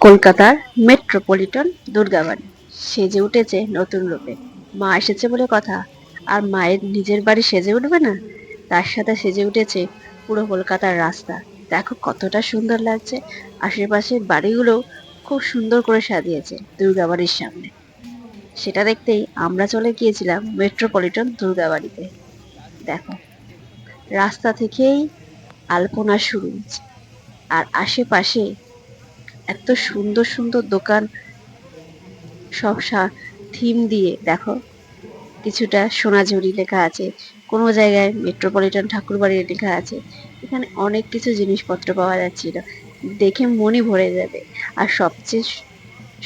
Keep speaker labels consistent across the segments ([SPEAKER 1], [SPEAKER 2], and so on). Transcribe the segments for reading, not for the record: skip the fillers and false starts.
[SPEAKER 1] কলকাতার মেট্রোপলিটন দুর্গাবাড়ি সেজে উঠেছে নতুন রূপে। মা এসেছে বলে কথা, আর মায়ের নিজের বাড়ি সেজে উঠবে না? তার সাথে সেজে উঠেছে পুরো কলকাতার রাস্তা। দেখো কতটা সুন্দর লাগছে। আশেপাশের বাড়িগুলো খুব সুন্দর করে সাজিয়েছে দুর্গাবাড়ির সামনে। সেটা দেখতেই আমরা চলে গিয়েছিলাম মেট্রোপলিটন দুর্গাবাড়িতে। দেখো, রাস্তা থেকেই আলপনা শুরু, আর আশেপাশে এত সুন্দর সুন্দর দোকান, সব থিম দিয়ে। দেখো, কিছুটা সোনাঝুরি লেখা আছে, কোনো জায়গায় মেট্রোপলিটন ঠাকুরবাড়ি লেখা আছে। এখানে অনেক কিছু জিনিসপত্র পাওয়া যাচ্ছিল, দেখে মনই ভরে যাবে। আর সবচেয়ে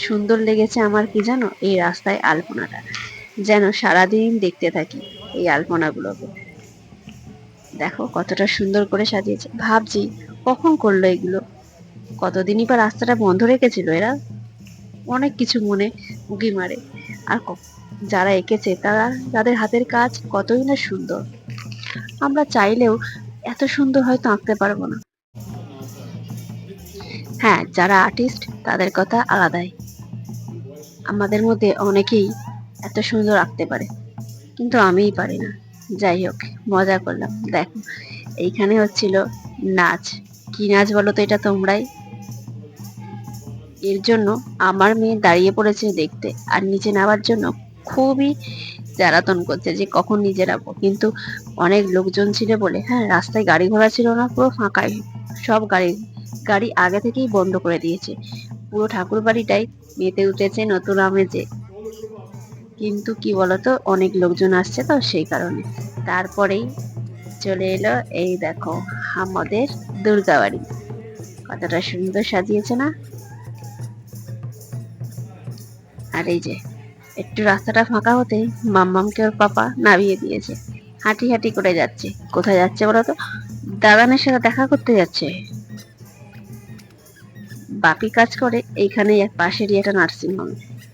[SPEAKER 1] সুন্দর লেগেছে আমার কি জানো, এই রাস্তায় আলপনাটা, যেন সারাদিন দেখতে থাকি এই আলপনাগুলোকে। দেখো কতটা সুন্দর করে সাজিয়েছে। ভাবছি কখন করলো এগুলো, কতদিনই বা রাস্তাটা বন্ধ রেখেছিল এরা। অনেক কিছু মনে উকি মারে। আর যারা এঁকেছে তারা, তাদের হাতের কাজ কতই না সুন্দর। আমরা চাইলেও এত সুন্দর হয়তো আঁকতে পারবো না। হ্যাঁ, যারা আর্টিস্ট তাদের কথা আলাদাই। আমাদের মধ্যে অনেকেই এত সুন্দর আঁকতে পারে, কিন্তু আমিই পারি না। যাই হোক, মজা করলাম। দেখো, এইখানে হচ্ছিল নাচ। কি নাচ বলো তো এটা তোমরাই। এর জন্য আমার মেয়ে দাঁড়িয়ে পড়েছে দেখতে, আর নিচে নামার জন্য খুবই জ্বালাতন করছে যে কখন নিচে নামবো। কিন্তু অনেক লোকজন ছিল বলে, হ্যাঁ, রাস্তায় গাড়ি ঘোড়া ছিল না, পুরো ফাঁকাই। সব গাড়ি গাড়ি আগে থেকেই বন্ধ করে দিয়েছে। পুরো ঠাকুর বাড়িটাই মেতে উঠেছে নতুন আমেজে। কিন্তু কি বলতো, অনেক লোকজন আসছে তো সেই কারণে। তারপরেই চলে এলো এই দেখো আমাদের দুর্গাবাড়ি। কতটা সুন্দর সাজিয়েছে না। আর এই যে একটু রাস্তাটা ফাঁকা হতে মাম্মামকে ওর পাপা নামিয়ে দিয়েছে। হাঁটি হাঁটি করে যাচ্ছে। কোথায় যাচ্ছে বলতো? দাদানের সাথে দেখা করতে যাচ্ছে। বাপি কাজ করে এইখানেই এক পাশেরই একটা নার্সিং হোম,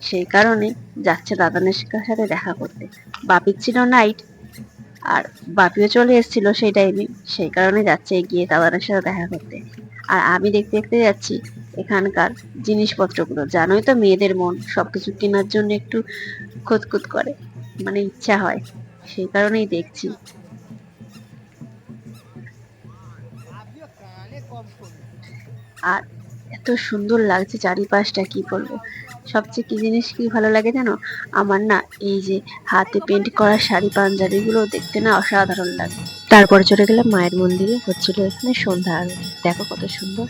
[SPEAKER 1] সেই কারণে যাচ্ছে দাদানের সাথে দেখা করতে। বাপির ছিল নাইট, আর বাপিও চলে এসেছিল সেই টাইমে, সেই কারণে যাচ্ছে গিয়ে দাদানের সাথে দেখা করতে। আর আমি দেখতে দেখতে যাচ্ছি এখানকার জিনিসপত্রগুলো। জানোই তো মেয়েদের মন সবকিছু কেনার জন্য একটু খুঁতখুত করে, মানে ইচ্ছা হয়, সেই কারণেই দেখছি। আর এত সুন্দর লাগছে চারিপাশটা, কি বলবো। সবচেয়ে কি জিনিস কি ভালো লাগে জানো, আমার না এই যে হাতে পেন্ট করা শাড়ি পাঞ্জাবি গুলো দেখতে না অসাধারণ লাগে। তারপরে চলে গেলাম মায়ের মন্দিরে, হচ্ছিল এখানে সন্ধ্যা আরতি। দেখো কত সুন্দর।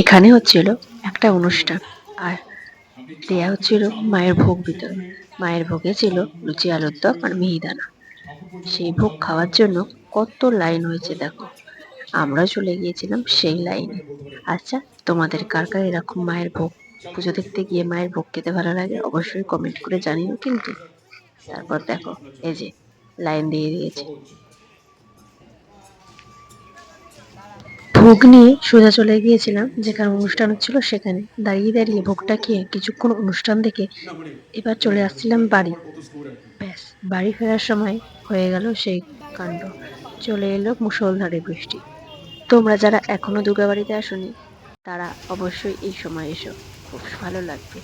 [SPEAKER 1] এখানে হচ্ছিল একটা অনুষ্ঠান, আর দেয়া হচ্ছিল মায়ের ভোগ বিতরণ। মায়ের ভোগে ছিল লুচি, আলুর দম আর মিহিদানা। সেই ভোগ খাওয়ার জন্য কত লাইন হয়েছে দেখো। আমরাও চলে গিয়েছিলাম সেই লাইনে। আচ্ছা, তোমাদের কার কার এরকম মায়ের ভোগ, পুজো দেখতে গিয়ে মায়ের ভোগ খেতে ভালো লাগে অবশ্যই কমেন্ট করে জানিও কিন্তু। তারপর দেখো, এই যে লাইন দিয়ে দিয়েছে। ভোগ নিয়ে সোজা চলে গিয়েছিলাম যেখানে অনুষ্ঠান হচ্ছিল সেখানে। দাঁড়িয়ে দাঁড়িয়ে ভোগটা খেয়ে কিছুক্ষণ অনুষ্ঠান দেখে এবার চলে আসছিলাম বাড়ি। ব্যাস, বাড়ি ফেরার সময় হয়ে গেল সেই কাণ্ড। চলে এলো মুষলধারে বৃষ্টি। তোমরা যারা এখনো দুর্গাবাড়িতে আসোনি, তারা অবশ্যই এই সময় এসো, খুব ভালো লাগবে।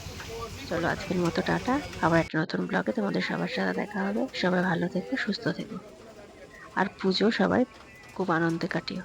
[SPEAKER 1] চলো আজকের মতো টাটা। আবার একটা নতুন ব্লগে তোমাদের সবার সাথে দেখা হবে। সবাই ভালো থেকো, সুস্থ থেকো, আর পুজো সবাই খুব আনন্দে কাটিও।